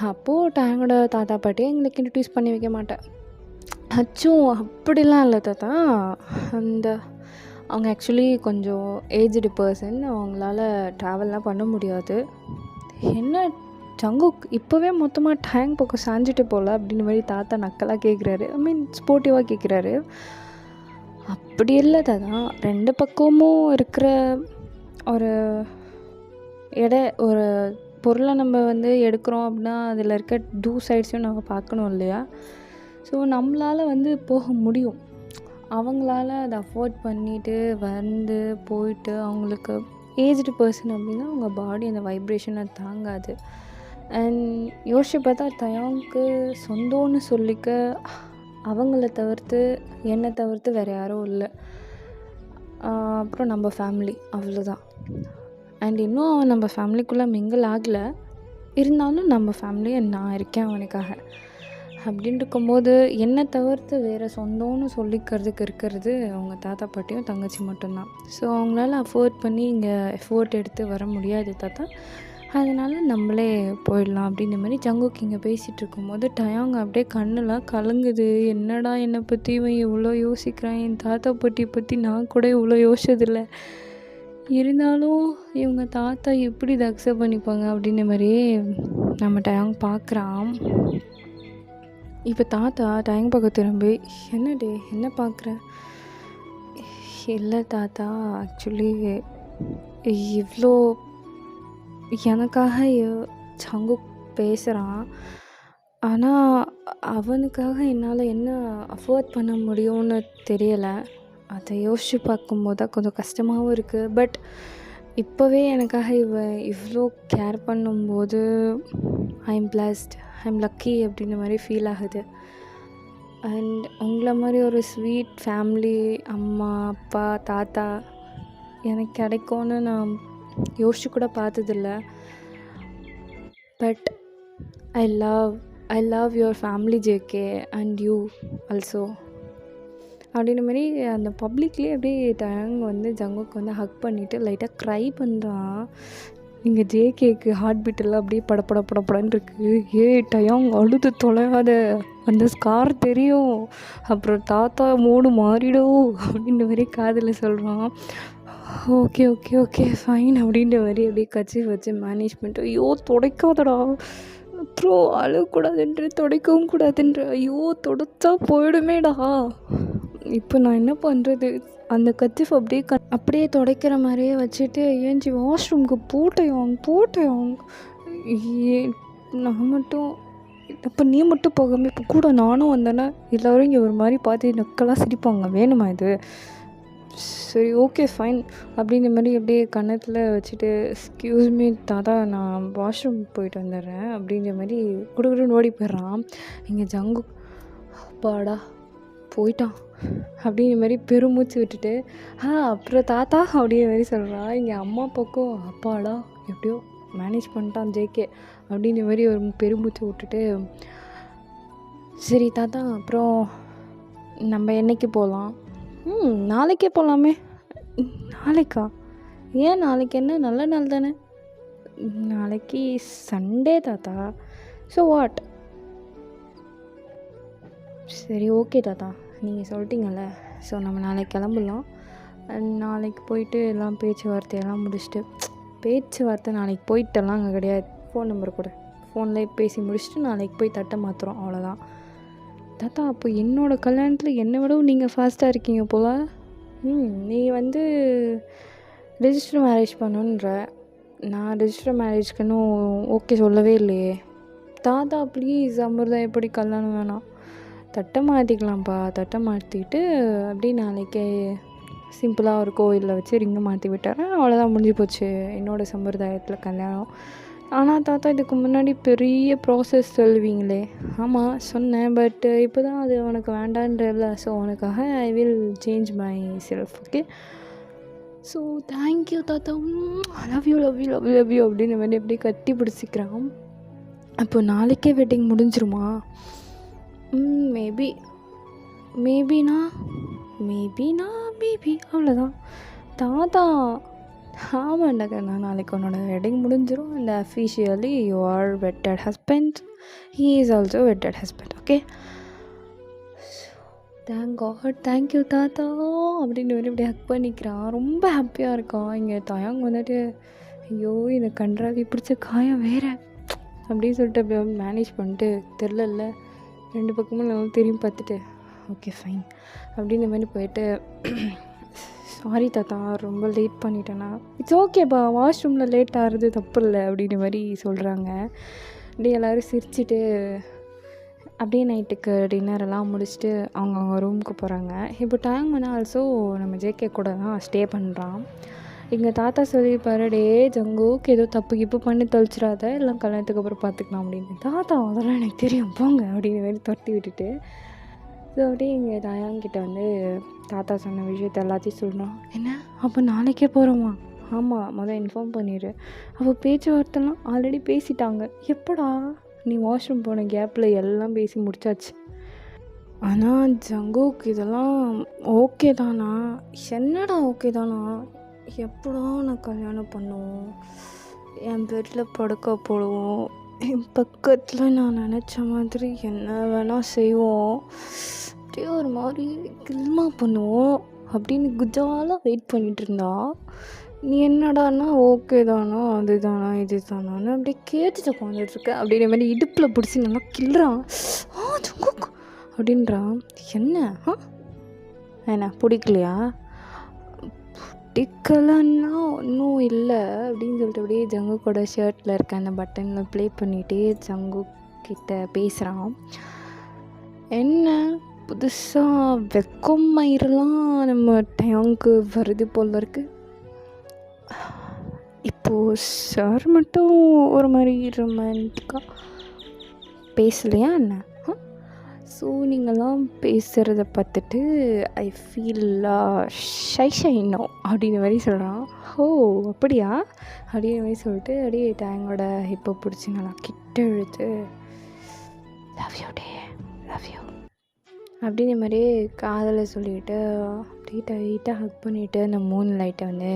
அப்போது டயங்களோட தாத்தா பாட்டியை எங்களுக்கு இன்ட்ரடியூஸ் பண்ணி வைக்க மாட்டேன். அச்சும் அப்படிலாம் இல்லை தாத்தா. அவங்க ஆக்சுவலி கொஞ்சம் ஏஜ்டு பர்சன், அவங்களால ட்ராவல்லாம் பண்ண முடியாது. என்ன ஜங்குக் இப்போவே மொத்தமாக டேங்க் பக்கம் சாஞ்சிட்டு போகல அப்படின்னு மாதிரி தாத்தா நக்கலாக கேட்குறாரு. ஐ மீன் ஸ்போர்ட்டிவாக கேட்குறாரு. அப்படி இல்லை தாத்தா, 2 பக்கமும் இருக்கிற ஒரு ஒரு பொருளை நம்ம வந்து எடுக்கிறோம் அப்படின்னா அதில் இருக்க 2 சைட்ஸையும் நம்ம பார்க்கணும் இல்லையா. ஸோ நம்மளால் வந்து போக முடியும். அவங்களால அதை அஃபோர்ட் பண்ணிவிட்டு போயிட்டு அவங்களுக்கு ஏஜ்டு பர்சன் அப்படின்னா அவங்க பாடி அந்த வைப்ரேஷனை தாங்காது. அண்ட் யோசிச்சு பார்த்தா தயாங்க்கு சொந்தம்னு சொல்லிக்க அவங்கள தவிர்த்து என்னை தவிர்த்து வேறு யாரும் இல்லை. அப்புறம் நம்ம ஃபேமிலி அவ்வளோதான். அண்ட் இன்னும் அவன் நம்ம ஃபேமிலிக்குள்ளே மிங்கிள் ஆகலை, இருந்தாலும் நம்ம ஃபேமிலியை நான் இருக்கேன் அவனுக்காக. அப்படின்னு இருக்கும்போது என்னை தவிர்த்து வேறு சொந்தம்னு சொல்லிக்கிறதுக்கு இருக்கிறது அவங்க தாத்தா பாட்டியும் தங்கச்சி மட்டும்தான். ஸோ அவங்களால அஃபோர்ட் பண்ணி இங்கே எஃபோர்ட் எடுத்து வர முடியாது தாத்தா, அதனால் நம்மளே போயிடலாம் அப்படின்ற மாதிரி ஜங்குக் இங்கே பேசிகிட்டு இருக்கும்போது டயாங் அப்படியே கண்ணெலாம் கலங்குது. என்னடா என்னை பற்றி இவன் இவ்வளோ யோசிக்கிறான், என் தாத்தா பாட்டி பற்றி நான் கூட இவ்வளோ யோசிச்சதில்லை, இருந்தாலும் இவங்க தாத்தா எப்படி இதை அக்செப்ட் பண்ணிப்பாங்க அப்படின்ற மாதிரியே நம்ம டயாங் பார்க்குறான். இப்போ தாத்தா டயாங் பக்கம் திரும்பி, என்னடே என்ன பார்க்குற? இல்லை தாத்தா, ஆக்சுவலி இவ்வளோ எனக்காக ஜங்குக் பேசுகிறான், ஆனால் அவனுக்காக என்னால் என்ன அஃபோர்ட் பண்ண முடியும்னு தெரியலை. அதை யோசித்து பார்க்கும்போது தான் கொஞ்சம் கஷ்டமாகவும் இருக்குது. பட் இப்போவே எனக்காக இவ்வளோ கேர் பண்ணும்போது I am blessed, I am lucky அப்படின்ற மாதிரி ஃபீல் ஆகுது. அண்ட் உங்களை மாதிரி ஒரு ஸ்வீட் ஃபேமிலி, அம்மா அப்பா தாத்தா எனக்கு கிடைக்கும்னு நான் யோசிச்சு கூட பார்த்ததில்ல. But I love your family JK and you also அப்படின்ற மாதிரி அந்த பப்ளிக்லேயே அப்படியே டயாங் வந்து ஜங்குக்கு வந்து ஹக் பண்ணிவிட்டு லைட்டாக க்ரை பண்ணுறான். இங்கே ஜேகேக்கு ஹார்ட் பீட்டெல்லாம் அப்படியே படப்படன்னு இருக்குது. டயாங் அழுது தொலையாத, அந்த ஸ்கார் தெரியும், அப்புறம் தாத்தா மூடு மாறிடும் அப்படின்ற மாதிரி காதில் சொல்கிறான். ஓகே ஓகே ஓகே ஃபைன் அப்படின்ற மாதிரி அப்படியே கட்சி வச்சு மேனேஜ் பண்ணிட்டு, ஐயோ துடைக்காதடா, அப்புறம் அழக்கூடாதுன்ற துடைக்கவும் கூடாதுன்ற, ஐயோ துடைச்சா போயிடுமேடா, இப்போ நான் என்ன பண்ணுறது? அந்த கத்திஃப் அப்படியே துடைக்கிற மாதிரியே வச்சுட்டு ஏஞ்சி வாஷ்ரூமுக்கு போட்டேன். நான் மட்டும் அப்போ நீ மட்டும் போகாமல் இப்போ கூட நானும் வந்தேன்னா எல்லோரும் இங்கே ஒரு மாதிரி பார்த்து நக்கெல்லாம் சிரிப்பாங்க, வேணுமா இது? சரி ஓகே ஃபைன் அப்படின்ற மாதிரி அப்படியே கன்னத்தில் வச்சுட்டு, எக்ஸ்கியூஸ் மீ தாத்தா, நான் வாஷ்ரூம் போயிட்டு வந்துடுறேன் அப்படின்ற மாதிரி குடுகுடுன்னு ஓடி போயிடுறான். இங்கே ஜங்கு அப்பாடா போயிட்டான் அப்படின்ற மாதிரி பெருமூச்சு விட்டுட்டு, அப்புறம் தாத்தா அப்படின்ற மாதிரி சொல்கிறான். இங்கே அம்மா பக்கம் அப்பாடா எப்படியோ மேனேஜ் பண்ணிட்டான் ஜேகே அப்படின்ற மாதிரி ஒரு பெருமூச்சு விட்டுட்டு, சரி தாத்தா அப்புறம் நம்ம என்னைக்கு போகலாம்? நாளைக்கே போகலாமே. நாளைக்கா? ஏன் நாளைக்கு என்ன நல்ல நாள் தானே? நாளைக்கு சண்டே தாத்தா. So what? சரி ஓகே தாத்தா, நீங்கள் சொல்லிட்டீங்கல்ல, ஸோ நம்ம நாளைக்கு கிளம்பலாம். நாளைக்கு போயிட்டு எல்லாம் பேச்சுவார்த்தையெல்லாம் முடிச்சுட்டு, பேச்சுவார்த்தை நாளைக்கு போயிட்டெல்லாம் அங்கே கிடையாது, ஃபோன் நம்பர் கூட ஃபோனில் பேசி முடிச்சுட்டு நாளைக்கு போய் தட்டை மாற்றுறோம், அவ்வளோதான். தாத்தா அப்போ என்னோடய கல்யாணத்தில் என்னை விடவும் நீங்கள் ஃபாஸ்ட்டாக இருக்கீங்க போல். நீ வந்து ரெஜிஸ்டர் மேரேஜ் பண்ணணுன்ற, நான் ரெஜிஸ்டர் மேரேஜ்க்கு இன்னும் ஓகே சொல்லவே இல்லையே. தாத்தா ப்ளீஸ் அமிர்தா, எப்படி கல்யாணம் வேணாம், தட்டை மாற்றிக்கலாம்ப்பா, தட்டை மாற்றிக்கிட்டு அப்படியே நாளைக்கே சிம்பிளாக ஒரு கோவிலில் வச்சு ரிங்கை மாற்றி விட்டாரேன், அவ்வளோதான், முடிஞ்சு போச்சு என்னோடய சம்பிரதாயத்தில் கல்யாணம். ஆனால் தாத்தா இதுக்கு முன்னாடி பெரிய ப்ராசஸ் சொல்லுவீங்களே. ஆமாம் சொன்னேன், பட் இப்போ தான் அது உனக்கு வேண்டான்றல, ஸோ உனக்காக I will change my self. Okay, so thank you தாத்தா, லவ் யூ அப்படின்னு மாதிரி அப்படியே கட்டி பிடிச்சிக்கிறான். அப்போ நாளைக்கே வெட்டிங் முடிஞ்சிருமா? மேபினா அவ்வளோதான் தாத்தா. ஆமாண்டா கண்ணா, நாளைக்கு உன்னோட வெட்டிங் முடிஞ்சிடும் and officially you are wedded husband, he is also wedded husband. Okay, thank God, thank you தாத்தா அப்படின்னு வந்து இப்படி ஹக் பண்ணிக்கிறான். ரொம்ப ஹாப்பியாக இருக்கான். இங்கே தயாங் வந்துட்டு, ஐயோ இந்த கன்றாவி பிடிச்ச காயம் வேறு அப்படின்னு சொல்லிட்டு அப்படியே மேனேஜ் பண்ணிட்டு, தெரில ரெண்டு பக்கமும் நல்லா திரும்பி பார்த்துட்டு, ஓகே ஃபைன் அப்படின்ற மாதிரி போயிட்டு, சாரி தாத்தா ரொம்ப லேட் பண்ணிட்டேன்னா. இட்ஸ் ஓகேப்பா, வாஷ்ரூமில் லேட் ஆகிறது தப்பு இல்லை அப்படின்ற மாதிரி சொல்கிறாங்க. அப்படியே எல்லோரும் சிரிச்சுட்டு அப்படியே நைட்டுக்கு டின்னரெல்லாம் முடிச்சுட்டு அவங்க ரூமுக்கு போகிறாங்க. இப்போ டைம் வந்து ஆல்சோ நம்ம ஜேகே கூட தான் ஸ்டே பண்ணுறான். எங்கள் தாத்தா சொல்லியிருப்பாரு, டே ஜங்குக்கு ஏதோ தப்பு கிப்பு பண்ணி தொலைச்சிடாத, எல்லாம் கல்யாணத்துக்கு அப்புறம் பார்த்துக்கலாம் அப்படின்னு. தாத்தா அதெல்லாம் எனக்கு தெரியும் போங்க அப்படின்னு மாதிரி தொட்டி விட்டுட்டு, ஸோ அப்படியே எங்கள் தாயாங்கிட்ட வந்து தாத்தா சொன்ன விஷயத்த எல்லாத்தையும் சொல்லணும். என்ன அப்போ நாளைக்கே போகிறோமா? ஆமாம், முதல் இன்ஃபார்ம் பண்ணிடு. அப்போ பேச்சுவார்த்தைலாம் ஆல்ரெடி பேசிட்டாங்க. எப்படா? நீ வாஷ்ரூம் போன கேப்பில் எல்லாம் பேசி முடிச்சாச்சு. ஆனால் ஜங்குக்கு இதெல்லாம் ஓகே தானா? என்னடா ஓகே தானா? எப்படா நான் கல்யாணம் பண்ணுவோம், என் பெட்டில் படுக்க போடுவோம், என் பக்கத்தில் நான் நினச்ச மாதிரி என்ன வேணால் செய்வோம், அப்படியே ஒரு மாதிரி கில்மா பண்ணுவோம் அப்படின்னு குஜாலாக வெயிட் பண்ணிகிட்டு இருந்தா, நீ என்னடானா ஓகே தானா, அது தானா, இது தானான்னு அப்படியே கேட்டுட்டு உட்காந்துட்ருக்க அப்படின்ற மாதிரி இடுப்பில் பிடிச்சி நல்லா கிள்றான். ஜங்குக் அப்படின்றான். என்ன பிடிக்கலையா? பிடிக்கலன்னா ஒன்றும் இல்லை அப்படின்னு சொல்லிட்டு அப்படியே ஜங்குக்கோட ஷர்ட்டில் இருக்க அந்த பட்டனில் ப்ளே பண்ணிகிட்டே ஜங்கு கிட்ட பேசுகிறான். என்ன புதுசாக வெக்கம் மயிரெலாம் நம்ம டேங்க்கு வருது போல் இருக்கு. இப்போது சார் மட்டும் ஒரு மாதிரி ரொமான்டிக்காக பேசலையா என்ன? ஸோ நீங்கள்லாம் பேசுகிறத பார்த்துட்டு ஐ ஃபீல் ஷைனோ அப்படின்ற மாதிரி சொல்கிறான். ஓ அப்படியா அப்படின்ற மாதிரி சொல்லிட்டு அப்படியே டேங்கோட ஹிப்பை பிடிச்சி நல்லா கிட்ட இழுத்து love you day love you அப்படின்ற மாதிரியே காதலை சொல்லிவிட்டு அப்படியே டைட்டாக ஹக் பண்ணிவிட்டு அந்த மூன் லைட்டை வந்து